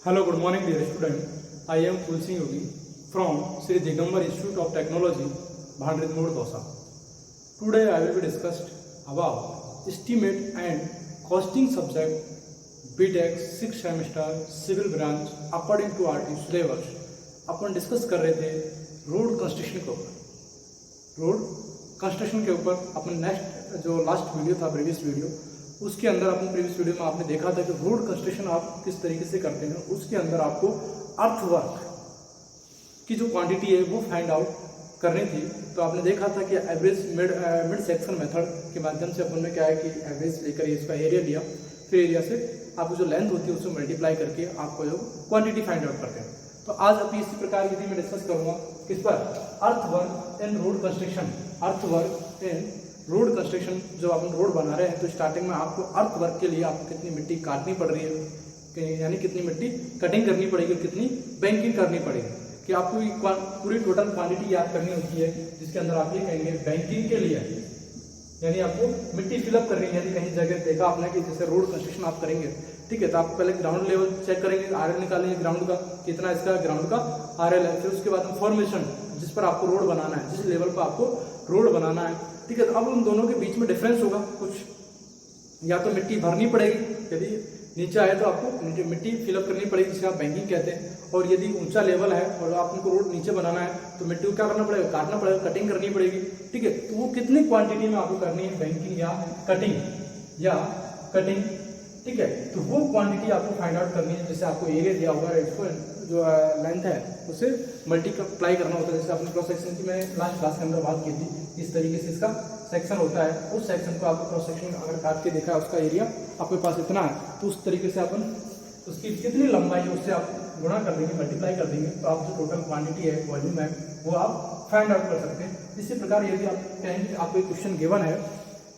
Hello, good morning, dear student. I am Tulsi Yogi from Sri Digambar Institute of Technology, Bhandrit Mode, Dosa. Today, I will be discussed about estimate and costing subject BTech 6th semester civil branch according to RT syllabus. Upon discuss कर रहे थे road construction के ऊपर। Road construction के ऊपर अपन next जो last video था, previous video, उसके अंदर अपने प्रीवियस वीडियो में आपने देखा था कि रोड कंस्ट्रक्शन आप किस तरीके से करते हैं। उसके अंदर आपको अर्थ वर्क की जो क्वांटिटी है वो फाइंड आउट करनी थी। तो आपने देखा था कि एवरेज मिड सेक्शन मेथड के माध्यम से अपन ने क्या है कि एवरेज लेकर इसका एरिया लिया, फिर एरिया से आपको जो लेंथ होती है उसको मल्टीप्लाई करके आपको जो क्वांटिटी फाइंड आउट करते हैं। तो आज अभी इसी प्रकार की मैं डिस्कस करूंगा किस पर, अर्थ work in road construction. Earth work in road construction, जो अपन रोड बना रहे हैं तो स्टार्टिंग में आपको अर्थ वर्क के लिए आपको कितनी मिट्टी काटनी पड़ रही है, यानी कितनी मिट्टी कटिंग करनी पड़ेगी, कितनी बैंकिंग करनी पड़ेगी, कि आपको पूरी टोटल क्वांटिटी याद करनी होती है, जिसके अंदर आप ये कहेंगे बैंकिंग के लिए, यानी आपको मिट्टी फिलअप करनी है। यदि कहीं जगह देखा आपने कि जैसे रोड कंस्ट्रक्शन आप करेंगे, ठीक है, तो आप पहले ग्राउंड लेवल चेक करेंगे, आरएल निकालेंगे ग्राउंड का, कितना इसका ग्राउंड का आरएल है। फिर उसके बाद में फॉर्मेशन, जिस पर आपको रोड बनाना है, जिस लेवल पर आपको रोड बनाना है, ठीक है। तो अब उन दोनों के बीच में डिफरेंस होगा कुछ, या तो मिट्टी भरनी पड़ेगी, यदि नीचे आए तो आपको मिट्टी फिलअप करनी पड़ेगी, जिसे आप बैंकिंग कहते हैं। और यदि ऊंचा लेवल है और आपको रोड नीचे बनाना है तो मिट्टी को क्या करना पड़ेगा, काटना पड़ेगा, कटिंग करनी पड़ेगी, ठीक है। तो वो कितनी क्वांटिटी में आपको करनी है, बैंकिंग या कटिंग, ठीक है। तो वो क्वांटिटी आपको फाइंड आउट करनी है। जैसे आपको एरिया दिया होगा, इसको जो लेंथ है उसे मल्टीप्लाई करना होता है। जैसे आपने क्रॉस सेक्शन की मैं लास्ट क्लास के अंदर बात की थी, इस तरीके से इसका सेक्शन होता है। उस सेक्शन को आपको क्रॉस सेक्शन अगर काट के देखा है, उसका एरिया आपके पास इतना है, तो उस तरीके से अपन उसकी कितनी लंबाई है उससे आप गुणा कर देंगे, मल्टीप्लाई कर देंगे, तो आप जो टोटल क्वांटिटी है, वॉल्यूम है, वो आप फाइंड आउट कर सकते हैं। इसी प्रकार यदि आप कहेंगे आपको एक क्वेश्चन गिवन है,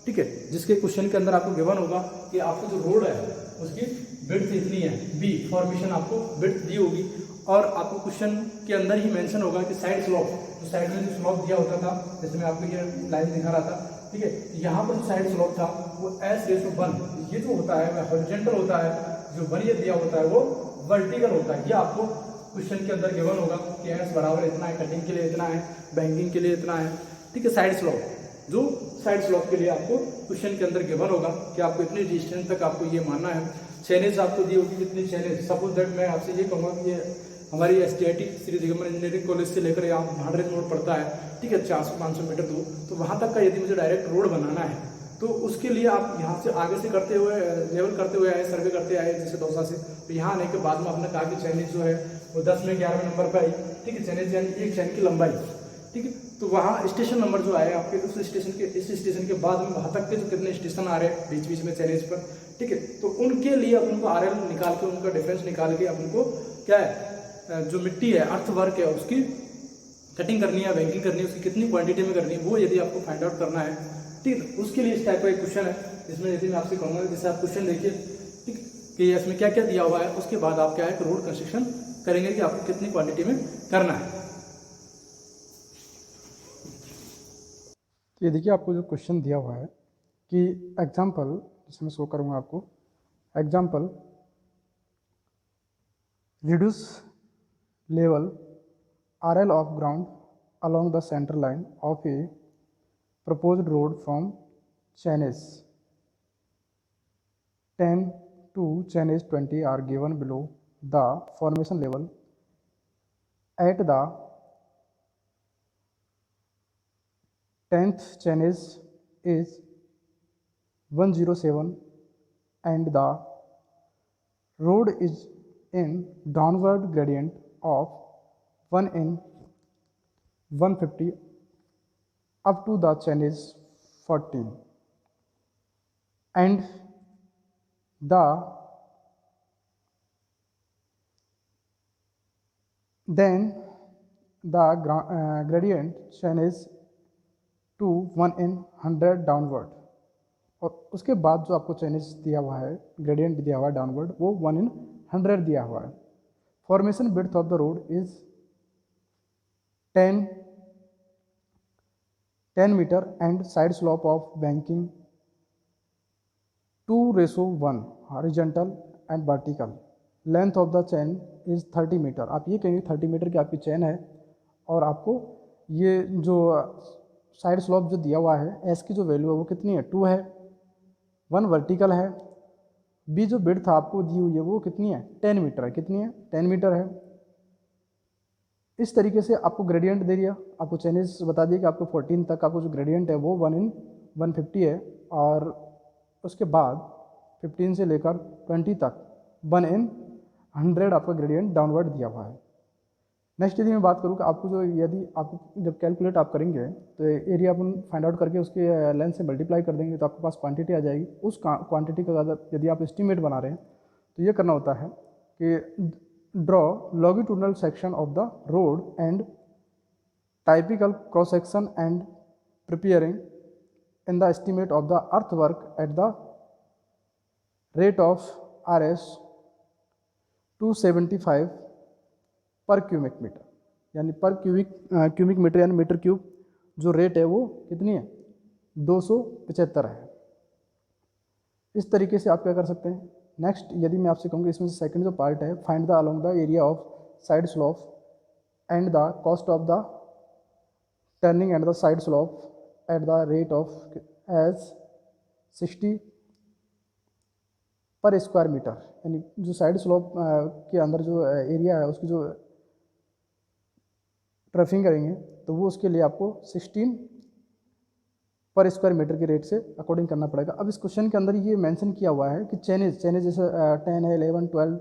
ठीक है, जिसके क्वेश्चन के अंदर आपको गिवन होगा कि आपको जो रोड है उसकी विड्थ इतनी है, बी फॉर्मेशन आपको विड्थ दी होगी, और आपको क्वेश्चन के अंदर ही मेंशन होगा कि साइड स्लॉप, जो साइड में जो स्लॉप दिया होता था, जैसे मैं आपको ये लाइन दिखा रहा था, ठीक है, यहाँ पर जो साइड स्लॉप था वो S/1, ये जो होता है वह हॉरिजॉन्टल होता है, जो 1 ये दिया होता है वो वर्टिकल होता है। ये आपको क्वेश्चन के अंदर गिवन होगा कि S बराबर इतना है, कटिंग के लिए इतना है, बैंकिंग के लिए इतना है, ठीक है। साइड स्लॉप, जो साइड स्लॉप के लिए आपको क्वेश्चन के अंदर गिवन होगा कि आपको इतनी डिस्टेंस तक आपको ये मानना है। चैनेज आपको दी होगी, कितनी चैनेज, सपोज दैट मैं आपसे ये कहूँगा कि ये हमारी STIT Shri Digambar engineering college से लेकर यहाँ भांडरेज मोड़ पड़ता है, ठीक है, 400-500 मीटर दूर, तो वहाँ तक का यदि मुझे डायरेक्ट रोड बनाना है तो उसके लिए आप यहाँ से आगे से करते हुए लेवल करते हुए आए, सर्वे करते आए, जैसे दौसा से, तो यहाँ आने के बाद में आपने कहा कि चैनेज जो है वो 10 में 11वें नंबर पर आई, ठीक है, चैनेज यानी एक चैन की लंबाई, ठीक है। तो वहाँ स्टेशन नंबर जो आए आपके, उस स्टेशन के, इस स्टेशन के बाद में वहाँ तक के जो कितने स्टेशन आ रहे हैं बीच बीच में चैनेज पर, ठीक है, तो उनके लिए अपन को आरएल निकाल के, उनका डिफरेंस निकाल के अपन को क्या है, जो मिट्टी है, अर्थ वर्क है, उसकी कटिंग करनी है, बैंकिंग करनी है, उसकी कितनी क्वांटिटी में करनी है, वो यदि आपको फाइंड आउट करना है, ठीक है। उसके लिए इस टाइप का एक क्वेश्चन है, जिसमें यदि मैं आपसे कहूँगा जैसे आप क्वेश्चन देखिए, ठीक, कि इसमें क्या क्या दिया हुआ है, उसके बाद आप क्या है रोड कंस्ट्रक्शन करेंगे कि आपको कितनी क्वांटिटी में करना है। ये देखिए आपको जो क्वेश्चन दिया हुआ है कि एग्जाम्पल, जिसमें शो करूँगा आपको, example reduce level RL of ground along the center line of a proposed road from channels 10 to channels 20 are given below. The formation level at the 10th channels is 107 and the road is in downward gradient of 1 in 150 up to the channels 14, and the then the gradient changes to 1 in 100 downward, और उसके बाद जो आपको changes दिया हुआ है, gradient दिया हुआ है डाउनवर्ड, वो 1 in 100 दिया हुआ है। Formation width of the road is 10 meter and side slope of banking 2:1 horizontal and vertical, length of the chain is 30 metre. आप ये कहेंगे 30 मीटर की आपकी चैन है और आपको ये जो साइड स्लोप जो दिया हुआ है एस की जो वैल्यू है वो कितनी है 2 है, 1 वर्टिकल है, बी जो विड्थ आपको दी हुई है वो कितनी है 10 मीटर है। कितनी है 10 मीटर है। इस तरीके से आपको ग्रेडियंट दे दिया, आपको चेंजेस बता दिया कि आपको 14 तक आपको जो ग्रेडियंट है वो 1/150 है और उसके बाद 15 से लेकर 20 तक 1/100 आपका ग्रेडियंट डाउनवर्ड दिया हुआ है। नेक्स्ट यदि मैं बात करूँ कि आपको जो यदि आपको जब कैलकुलेट आप करेंगे तो एरिया अपन फाइंड आउट करके उसके लेंथ से मल्टीप्लाई कर देंगे तो आपके पास क्वांटिटी आ जाएगी। उस क्वांटिटी का अगर यदि आप एस्टिमेट बना रहे हैं तो ये करना होता है कि draw longitudinal section of the road and typical cross section and preparing in the estimate of the earth work at the rate of RS 275 पर क्यूबिक मीटर, यानी पर क्यूबिक मीटर यानी मीटर क्यूब जो रेट है वो कितनी है 275 है। इस तरीके से आप क्या कर सकते हैं। नेक्स्ट यदि मैं आपसे कहूँगा इसमें से सेकंड जो पार्ट है find the along the area of side slope and the cost of the turning and the side slope at the rate of as 60 per square metre, यानी जो साइड स्लोप के अंदर जो एरिया है उसकी जो ट्रफिंग करेंगे तो वो उसके लिए आपको 16 पर स्क्वायर मीटर के रेट से अकॉर्डिंग करना पड़ेगा। अब इस क्वेश्चन के अंदर ये मेंशन किया हुआ है कि चेनेज जैसे 10 है, 11, 12,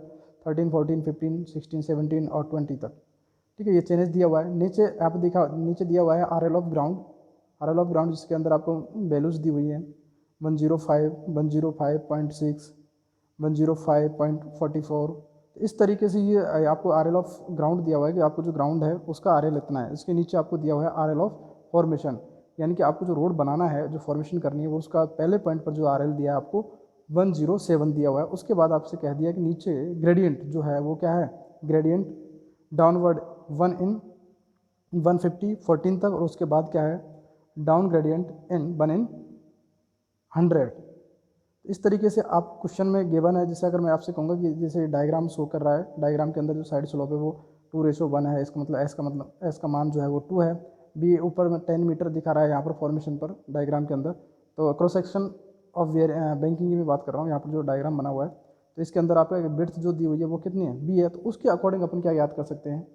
13, 14, 15, 16, 17 और 20 तक, ठीक है। ये चेनेज दिया हुआ है। नीचे आप देखा नीचे दिया हुआ है RL ऑफ ग्राउंड जिसके अंदर आपको वैल्यूज़ दी हुई है 105, 105.6, 105.44। इस तरीके से ये आपको RL ऑफ ग्राउंड दिया हुआ है कि आपको जो ग्राउंड है उसका RL इतना है। इसके नीचे आपको दिया हुआ है RL ऑफ फॉर्मेशन, यानी कि आपको जो रोड बनाना है जो फॉर्मेशन करनी है वो उसका पहले पॉइंट पर जो RL दिया है आपको 107 दिया हुआ है। उसके बाद आपसे कह दिया कि नीचे ग्रेडियंट जो है वो क्या है, ग्रेडियंट डाउनवर्ड 1/150 14 तक, और उसके बाद क्या है डाउन ग्रेडियंट इन 1/100। इस तरीके से आप क्वेश्चन में गिवन है। जैसे अगर मैं आपसे कहूँगा कि जैसे डायग्राम शो कर रहा है, डायग्राम के अंदर जो साइड स्लोप है वो 2:1 है, इसका मतलब एस का मान जो है वो 2 है। बी ऊपर में 10 मीटर दिखा रहा है यहाँ पर फॉर्मेशन पर डायग्राम के अंदर। तो क्रॉस सेक्शन ऑफ बैंकिंग की मैं बात कर रहा हूँ, यहाँ पर जो डायग्राम बना हुआ है तो इसके अंदर आपका विड्थ जो दी हुई है वो कितनी है बी है। तो उसके अकॉर्डिंग अपन क्या याद कर सकते हैं,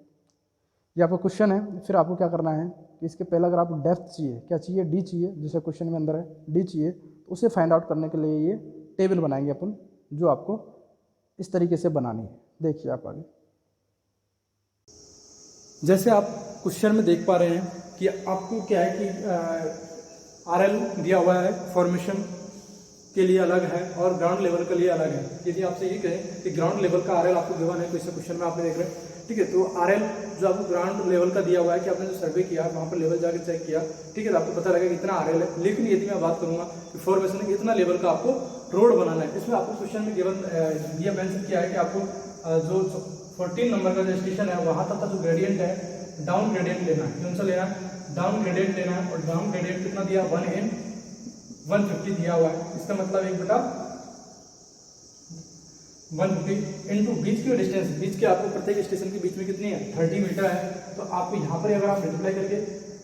ये आपका क्वेश्चन है। फिर आपको क्या करना है कि इसके पहले अगर आपको डेप्थ चाहिए, क्या चाहिए डी चाहिए, जैसे क्वेश्चन में अंदर है डी चाहिए, तो उसे फाइंड आउट करने के लिए ये टेबल बनाएंगे अपन, जो आपको इस तरीके से बनानी है। देखिए आप आगे जैसे आप क्वेश्चन में देख पा रहे हैं कि आपको क्या है कि RL दिया हुआ है फॉर्मेशन के लिए अलग है और ग्राउंड लेवल के लिए अलग है। यदि आपसे ये कहें कि ग्राउंड लेवल का RL आपको गिवन है तो इस क्वेश्चन में आपने देख रहे हैं, ठीक है। तो RL जो आपको ग्राउंड लेवल का दिया हुआ है कि आपने जो सर्वे किया वहाँ पर लेवल जाकर चेक किया, ठीक है, तो आपको पता लगेगा कि इतना RL है। लेकिन यदि मैं बात करूँगा कि फॉर्मेशन के इतना लेवल का आपको रोड बनाना है, इसमें आपको क्वेश्चन में गिवन दिया मेंशन किया है कि आपको जो 14 नंबर का जो स्टेशन है वहाँ तक का जो ग्रेडियंट है डाउन ग्रेडियंट लेना है। कौन सा लेना है, डाउन ग्रेडियंट लेना है। और डाउन ग्रेडियंट कितना दिया 1/150 दिया हुआ है। इसका मतलब 1/150 इंटू बीच की डिस्टेंस, बीच के आपको प्रत्येक स्टेशन के बीच में कितनी है 30 मीटर है। तो आपको यहाँ पर अगर आप मल्टीप्लाई करके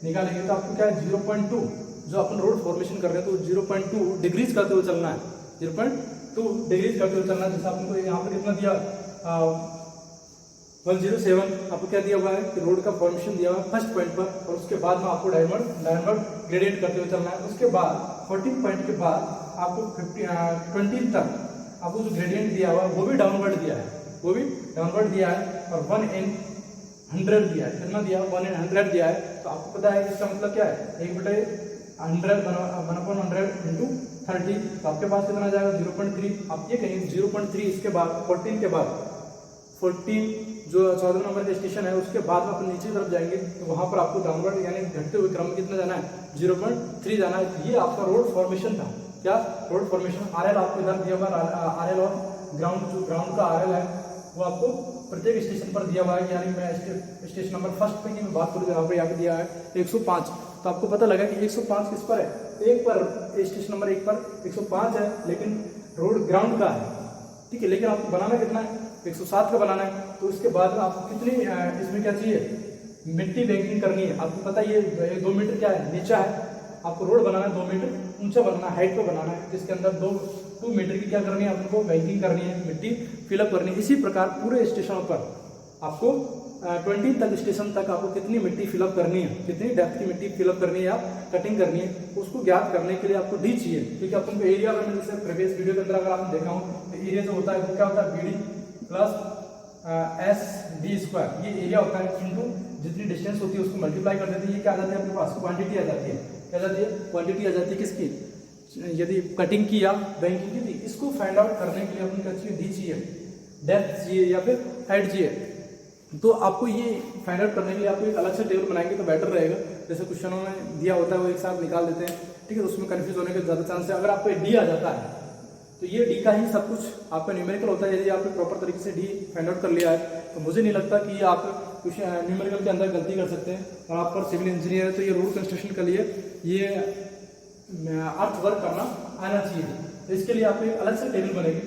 निकालेंगे तो आपको क्या है 0.2, जो अपन रोड फॉर्मेशन कर रहे हैं तो 0.2 डिग्रीज करते हुए चलना है, 0.2 डिग्रीज करते हुए चलना है। जैसे आपको यहाँ पर कितना दिया 107 आपको क्या दिया हुआ है कि रोड का फॉर्मेशन दिया हुआ है फर्स्ट पॉइंट पर, और उसके बाद में आपको डायवर्ड ग्रेडियंट करते हुए चलना है। उसके बाद 14 पॉइंट के बाद आपको 20 तक आपको जो ग्रेडियंट दिया हुआ है वो भी डाउनवर्ड दिया है, वो भी डाउनवर्ड दिया है। और 1/100 दिया है, कितना दिया 1/100 दिया है। तो आपको पता है इसका मतलब क्या है 1/100 इंटू 30, तो आपके पास कितना जाएगा 0.3। आप ये कहेंगे 0.3 इसके बाद 14 के बाद 14 जो 14 नंबर का स्टेशन है उसके बाद में अपन नीचे तरफ जाएंगे तो वहाँ पर आपको डाउनवर्ड यानी घटते हुए क्रम कितना जाना है 0.3 जाना है। तो ये आपका रोड फॉर्मेशन था, क्या रोड फॉर्मेशन। RL आपको इधर दिया हुआ है, RL और ग्राउंड, जो ग्राउंड का RL है वो आपको प्रत्येक स्टेशन पर दिया हुआ है। यानी मैं स्टेशन नंबर फर्स्ट पे की मैं बात करूँ यहाँ पर दिया है 105, तो आपको पता लगा कि 105 किस पर है, एक पर स्टेशन नंबर 1 पर 105 है, लेकिन रोड ग्राउंड का है, ठीक है। लेकिन आपको बनाना कितना है 107 का बनाना है। तो उसके बाद में आपको कितनी इसमें क्या चाहिए, मिट्टी बैंकिंग करनी है। आपको पता है ये 2 मीटर क्या है, नीचा है। आपको रोड बनाना है 2 मीटर ऊंचा बनाना है, हाइट पे बनाना है, जिसके अंदर 2 मीटर की क्या करनी है, आपको बैंकिंग करनी है, मिट्टी फिलअप करनी है। इसी प्रकार पूरे स्टेशनों पर आपको 20 तक स्टेशन तक आपको कितनी मिट्टी फिलअप करनी है, कितनी डेप्थ की मिट्टी फिलअप करनी है या कटिंग करनी है, उसको ज्ञात करने के लिए आपको डी चाहिए। क्योंकि अपन को एरिया में जैसे प्रीवियस वीडियो के अंदर अगर आपने देखा हो तो एरिया जो होता है वो क्या होता है, B D plus S D square, ये एरिया होता है इंटू जितनी डिस्टेंस होती है उसको मल्टीप्लाई कर देते हैं। ये क्या आ जाती है अपने पास, क्वांटिटी आ जाती है। क्या आ जाती है, क्वांटिटी आ जाती है किसकी, यदि कटिंग की या बैंकिंग की थी। इसको फाइंड आउट करने के लिए अपन क्या चाहिए, डी चाहिए, डेप्थ चाहिए या फिर हाइट चाहिए। तो आपको ये फाइंड आउट करने के लिए आपको एक अलग से टेबल बनाएंगे तो बेटर रहेगा। जैसे क्वेश्चनों में दिया होता है वो एक साथ निकाल देते हैं, ठीक है, तो उसमें कंफ्यूज होने के ज़्यादा चांस है। अगर आपको डी आ जाता है तो ये डी का ही सब कुछ आपका न्यूमेरिकल होता है। यदि आपने प्रॉपर तरीके से डी फाइंड आउट कर लिया है तो मुझे नहीं लगता कि आप कुछ न्यूमेरिकल के अंदर गलती कर सकते हैं। और आप पर सिविल इंजीनियर है तो ये रोड कंस्ट्रक्शन के लिए ये अर्थ वर्क करना आना चाहिए। तो इसके लिए आपको एक अलग से टेबल बनेगी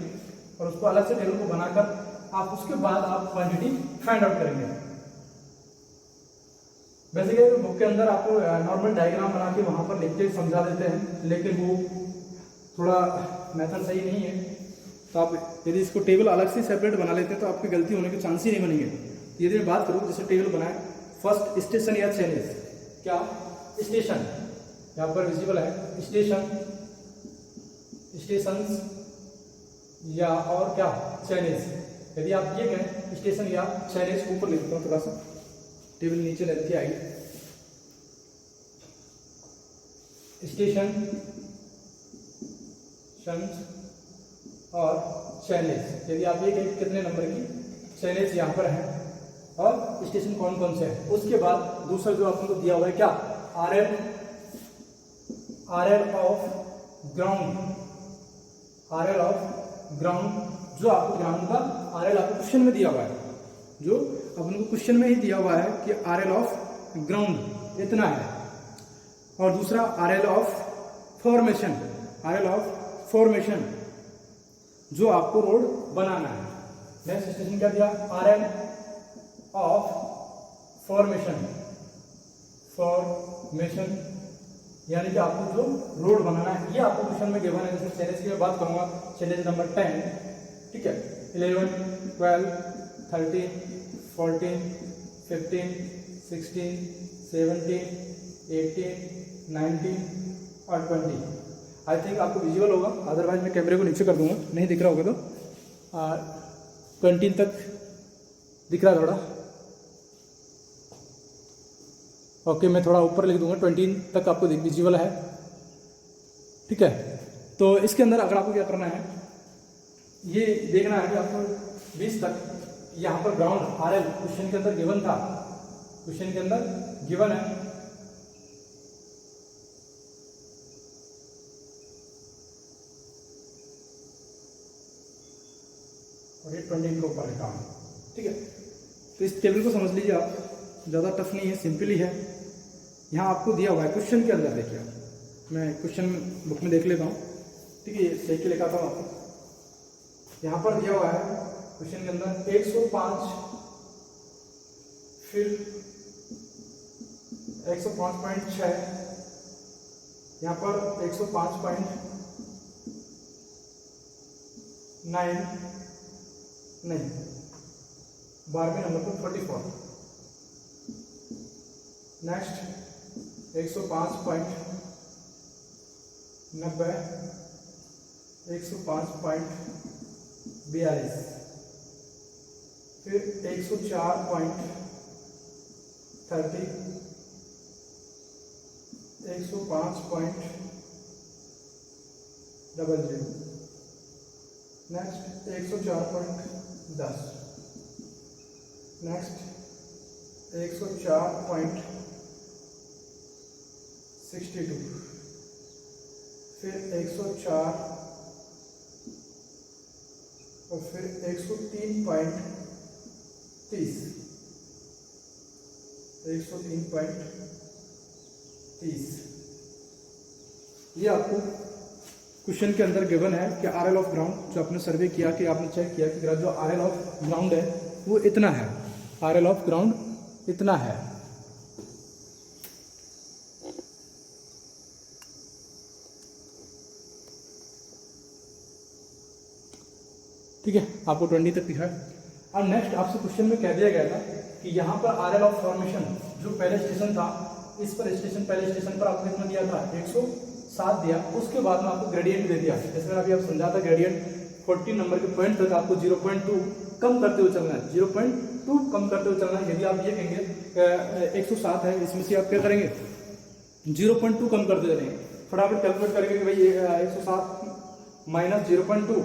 और उसको अलग से टेबल को बनाकर आप उसके बाद आप क्वांटिटी फाइंड आउट करेंगे। वैसे कि बुक के अंदर आपको नॉर्मल डायग्राम बना के वहां पर लिख के समझा देते हैं, लेकिन वो थोड़ा मेथड सही नहीं है। तो आप यदि इसको टेबल अलग से सेपरेट बना लेते हैं तो आपकी गलती होने के चांस ही नहीं बनेंगे। यदि मैं बात करूँ जैसे टेबल बनाए, फर्स्ट स्टेशन या चेनेज, क्या स्टेशन यहाँ पर विजिबल है, स्टेशन, स्टेशंस या और क्या चेनेज। यदि आप ये कहें स्टेशन या चेनेज, ऊपर लिख देता हूँ थोड़ा सा, टेबल नीचे रहती आएगी, स्टेशन और चैनेज। यदि आप ये कहें कितने नंबर की चैनेज यहाँ पर है और स्टेशन कौन कौन से हैं। उसके बाद दूसरा जो आपको दिया हुआ है क्या, RL of ground, RL of ground, जो आपको ग्राउंड का आरएल आपको क्वेश्चन में दिया हुआ है, जो अपन को क्वेश्चन में ही दिया हुआ है कि आरएल ऑफ ग्राउंड इतना है। और दूसरा RL of formation, RL of formation जो आपको रोड बनाना है। नेक्स्ट स्टेशन क्या दिया, आरएल ऑफ फॉर्मेशन, फॉर्मेशन यानी कि आपको जो रोड बनाना है, ये आपको क्वेश्चन में गिवन है। जैसे चैलेंज की मैं बात करूंगा, चैलेंज नंबर 10, ठीक है, 11, 12, 13, 14, 15, 16, 17, 18, 19 और 20। आई थिंक आपको विजुअल होगा, अदरवाइज मैं कैमरे को नीचे कर दूंगा, नहीं दिख रहा होगा तो 20 तक दिख रहा है थोड़ा, ओके, मैं थोड़ा ऊपर लिख दूंगा, 20 तक आपको विजुअल है, ठीक है। तो इसके अंदर अगर आपको क्या करना है, ये देखना है कि आपको 20 तक यहाँ पर ग्राउंड आरएल क्वेश्चन के अंदर गिवन था, क्वेश्चन के अंदर गिवन है। और ये 20 के ऊपर है काम, ठीक है। तो इस टेबल को समझ लीजिए आप, ज़्यादा टफ नहीं है, सिंपल ही है। यहाँ आपको दिया हुआ है क्वेश्चन के अंदर, देखिए मैं क्वेश्चन बुक में देख लेता हूँ, ठीक है, देख के लिखाता हूँ आपको। यहाँ पर दिया हुआ है क्वेश्चन के अंदर 105, फिर 105.6, यहाँ पर 105.9 नहीं, 12वें नंबर पर 44, नेक्स्ट 105.90, 105.42, फिर 104.30, 105.00, नेक्स्ट 104.10, नेक्स्ट 104.62, फिर 104 और फिर 103.30, 103.30, ये आपको क्वेश्चन के अंदर गिवन है कि आरएल ऑफ ग्राउंड, जो आपने सर्वे किया कि आपने चेक किया कि जो आरएल ऑफ ग्राउंड है वो इतना है, आरएल ऑफ ग्राउंड इतना है। ठीक है, आपको 20 तक दिखा है। अब नेक्स्ट आपसे क्वेश्चन में कह दिया गया था कि यहाँ पर आरएल ऑफ फॉर्मेशन जो पहले स्टेशन था, इस पर स्टेशन, पहले स्टेशन पर आपको कितना दिया था, 107 दिया। उसके बाद में आपको ग्रेडियंट दे दिया, जैसे मैंने अभी आप समझा था, ग्रेडियंट 14 नंबर के पॉइंट तक आपको 0.2 कम करते हुए चलना है, 0.2 कम करते हुए चलना है। यदि आप ये कहेंगे 107 है, इसमें से आप क्या करेंगे, 0.2 कम कर दे रहे हैं, फटाफट कैलकुलेट करेंगे कि भाई 107 माइनस 0.2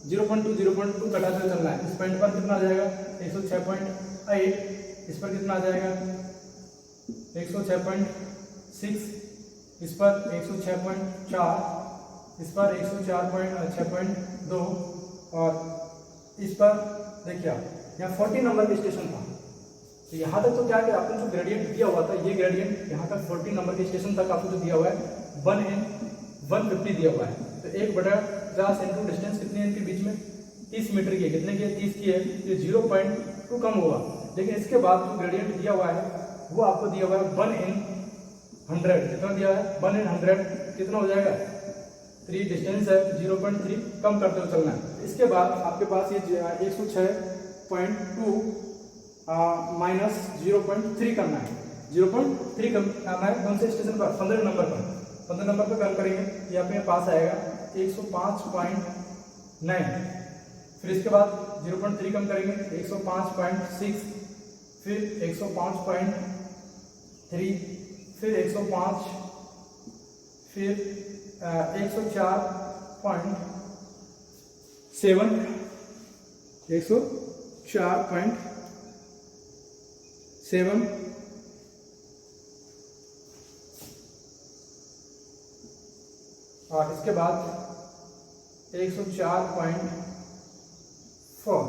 कटाते हुए चलना है। इस पॉइंट पर कितना आ जाएगा, 106.8, इस पर कितना आ जाएगा 106.6, इस पर 106.4, इस पर 104.6.2 और इस पर देखिए आप यहाँ 40 नंबर का स्टेशन था। तो यहाँ तक तो क्या कि आपको जो ग्रेडियंट दिया हुआ था, ये ग्रेडियंट यहाँ तक 40 नंबर के स्टेशन तक आपको जो दिया हुआ है 1/150 दिया हुआ है। तो 1/50 इंटू डिस्टेंस कितनी है इनके बीच में, 30 मीटर की है, कितने की है, 30 की है, ये 0.2 कम होगा। लेकिन इसके बाद जो ग्रेडियंट दिया हुआ है वो आपको दिया हुआ है 1/100, कितना दिया है 1/100, कितना हो जाएगा 3, डिस्टेंस है 0.3 कम करते हुए चलना है। इसके बाद आपके पास ये 106.2 माइनस 0.3 करना है, 0.3 कम करना है। कौन से स्टेशन पर, 15 नंबर पर, 15 नंबर पर कम करेंगे, ये अपने पास आएगा 105.9। फिर इसके बाद 0.3 कम करेंगे 105.6, फिर 105.3, फिर 105, फिर 104.7, 104.7, और इसके बाद 104.4।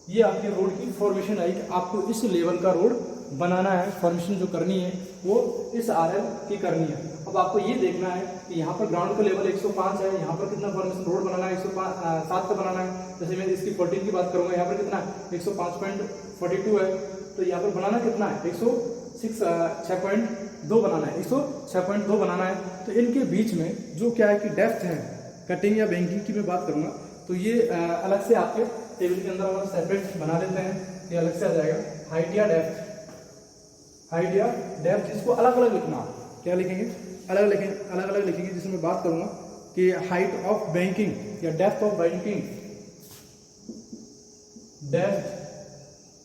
ये आपकी रोड की फॉर्मेशन आई कि आपको इस लेवल का रोड बनाना है, फॉर्मेशन जो करनी है वो इस आरएल की करनी है। अब आपको ये देखना है कि यहाँ पर ग्राउंड का लेवल 105 है, यहाँ पर कितना फॉर्मेशन रोड बनाना है, 107 का बनाना है। जैसे मैं इसकी 14 की बात करूँगा, यहाँ पर कितना 105.42 है, तो यहाँ पर बनाना कितना है 106.2 बनाना है, 106.2 बनाना है। तो इनके बीच में जो क्या है कि डेप्थ है, कटिंग या बैंकिंग की मैं बात करूँगा, तो ये अलग से आपके टेबल के अंदर हम सेपरेट बना लेते हैं, ये अलग से आ जाएगा। हाइट या डेप्थ, हाइट या डेप्थ, इसको अलग अलग लिखना, क्या लिखेंगे, अलग अलग लिखेंगे। जिसमें मैं बात करूँगा कि हाइट ऑफ बैंकिंग या depth of banking, depth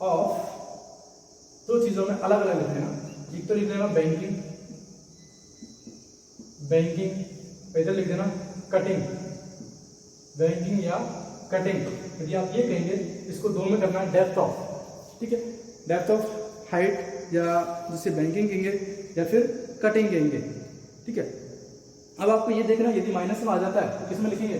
of, दो चीज़ों में अलग अलग लिख देना। एक तो लिख देना बैंकिंग, इधर लिख देना कटिंग, बैंकिंग या कटिंग। यदि आप ये कहेंगे, इसको दो में करना है डेप्थ ऑफ, ठीक है, डेप्थ ऑफ हाइट या जिसे बैंकिंग कहेंगे या फिर कटिंग कहेंगे, ठीक है। अब आपको ये देखना, यदि माइनस में आ जाता है तो किसमें लिखेंगे,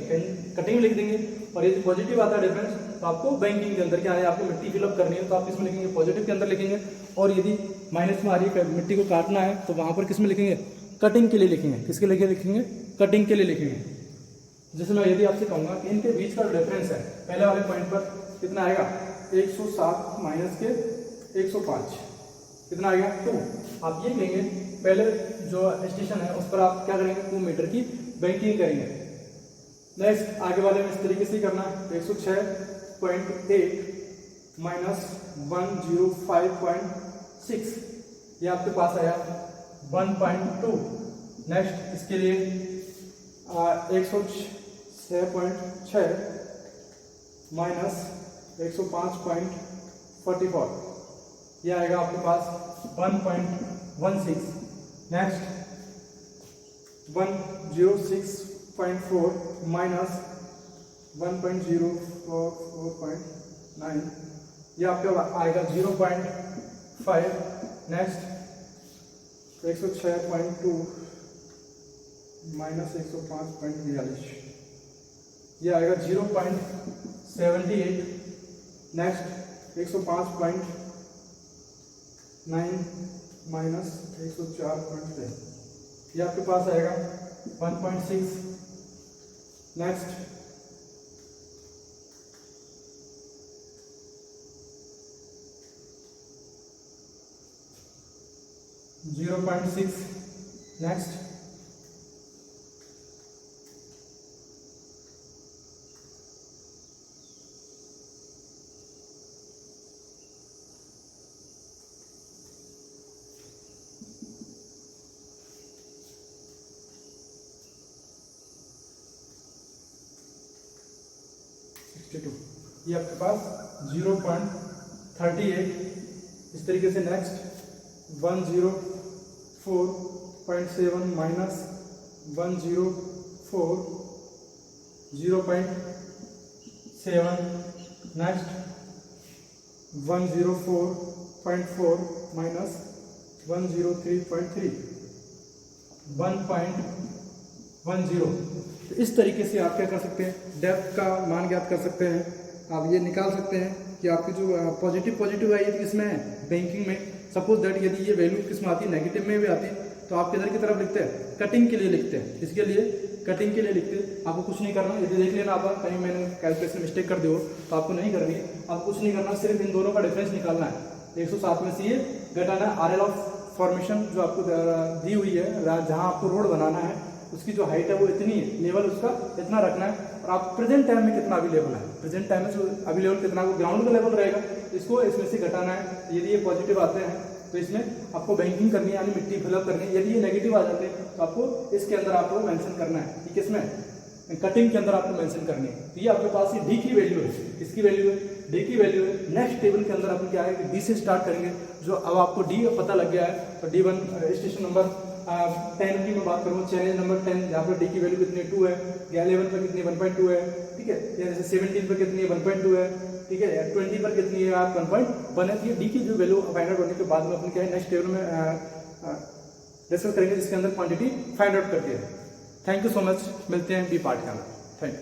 कटिंग में लिख देंगे, और यदि पॉजिटिव आता है डिफरेंस तो आपको बैंकिंग के अंदर क्या है, आपको मिट्टी फिलअप करनी है तो आप किसमें लिखेंगे, पॉजिटिव के अंदर लिखेंगे। और यदि माइनस में आ रही है, मिट्टी को काटना है, तो वहाँ पर किसमें लिखेंगे, कटिंग के लिए लिखेंगे। किसके लिए लिखेंगे, कटिंग के लिए लिखेंगे। जैसे मैं यदि आपसे कहूँगा कि इनके बीच का डिफरेंस है, पहले वाले पॉइंट पर कितना आएगा, 107 माइनस के 105, कितना आएगा 2। आप ये कहेंगे पहले जो स्टेशन है उस पर आप क्या करेंगे, 2 मीटर की बैंकिंग करेंगे। नेक्स्ट आगे वाले में इस तरीके से करना, 106.8 माइनस 105.6, ये आपके पास आया 1.2। नेक्स्ट इसके लिए 106.6 माइनस 105.44, ये आएगा आपके पास 1.16। नेक्स्ट 106.4 माइनस 1.044.9, ये आपका आएगा 0.5। नेक्स्ट 106.2 माइनस 105.42, ये आएगा 0.78। नेक्स्ट 105.9 माइनस 104.3, ये आपके पास आएगा 1.6। नेक्स्ट 0.6, नेक्स्ट 62, ये आपके पास 0.38, इस तरीके से नेक्स्ट 104.7 माइनस 104, 0.7, नेक्स्ट 104.4 माइनस 103.3, 1.10। तो इस तरीके से आप क्या कर सकते हैं, डेप्थ का मान ज्ञात कर सकते हैं। आप ये निकाल सकते हैं कि आपकी जो पॉजिटिव है ये किसमें है, बैंकिंग में। सपोज दैट यदि ये वैल्यू किसमें आती है, नेगेटिव में भी आती है, तो आप किधर की तरफ लिखते हैं, कटिंग के लिए लिखते हैं। इसके लिए कटिंग के लिए लिखते हैं। आपको कुछ नहीं करना, यदि देख लेना आप कहीं मैंने कैलकुलेशन मिस्टेक कर दी हो तो आपको नहीं करनी है। आपको कुछ नहीं करना, सिर्फ इन दोनों का डिफरेंस निकालना है। 107 में से ये घटाना है। RL ऑफ फॉर्मेशन जो आपको दी हुई है, जहाँ आपको रोड बनाना है उसकी जो हाइट है वो इतनी है, लेवल उसका इतना रखना है। और आप प्रेजेंट टाइम में कितना अवेलेबल है, प्रेजेंट टाइम में जो अवेलेबल कितना वो ग्राउंड का लेवल रहेगा, इसको इसमें से घटाना है। यदि ये पॉजिटिव आते हैं तो इसमें आपको बैंकिंग करनी है, यानी मिट्टी फिलअप करनी है। यदि ये नेगेटिव आ जाते हैं तो आपको इसके अंदर आपको मेंशन करना है कि किसमें, कटिंग के अंदर आपको मेंशन करनी है। तो ये आपके पास ये डी की वैल्यू है, किसकी वैल्यू है, डी की वैल्यू है। नेक्स्ट टेबल के अंदर अपन क्या है, डी से स्टार्ट करेंगे। जो अब आपको डी पता लग गया है तो D1 स्टेशन नंबर 10 की मैं बात करूँ, चैलेंज नंबर 10 जहाँ पर डी की वैल्यू कितनी 2 है, 11 पर कितनी 1.2 है, ठीक है। जैसे 17 पर कितनी 1.2 है, ठीक है। 20 पर कितनी है आप 1.1 है। डी की जो वैल्यू फाइंड आउट होने के बाद में अपन क्या है नेक्स्ट टेबल में डिस्कस करेंगे, जिसके अंदर क्वांटिटी फाइंड आउट करती है। थैंक यू सो मच, मिलते हैं बी पार्ट के अंदर। Thank you.